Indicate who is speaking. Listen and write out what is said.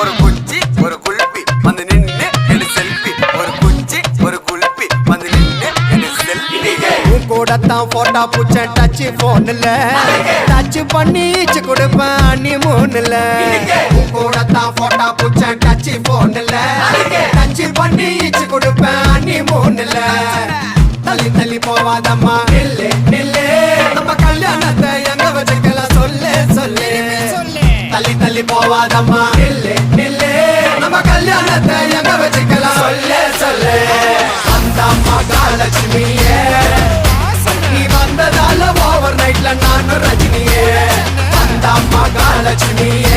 Speaker 1: ஒரு குச்சி ஒரு குல்பி வந்து நின்னு எடு செல்ஃபி. ஒரு குச்சி ஒரு குல்பி வந்து நின்னு எடு செல்ஃபி.
Speaker 2: உன் கூடத்தான் போட்டா பூச்ச டச் போன்ல டச் பண்ணிச்சு கொடுப்பேன் ஹனிமூன்ல. உன் கூடத்தான் போட்டா பூச்ச டச் போன்ல டச் பண்ணிச்சு கொடுப்பேன் ஹனிமூன்ல. தள்ளி தள்ளி போவாதம்மா நில்லு நில்லு, நம்ம கல்யாணத்தை எங்க வச்சுக்கலாம் சொல்லு சொல்லு. தள்ளி தள்ளி போவாதம்மா நில்லு நில்லு, நம்ம கல்யாணத்தை எங்க வச்சுக்கலாம் சொல்லு சொல்லு. அந்த மகாலட்சுமியே நீ வந்ததால ஓவர் நைட்ல நானும் ரஜினியே. அந்த மகாலட்சுமியே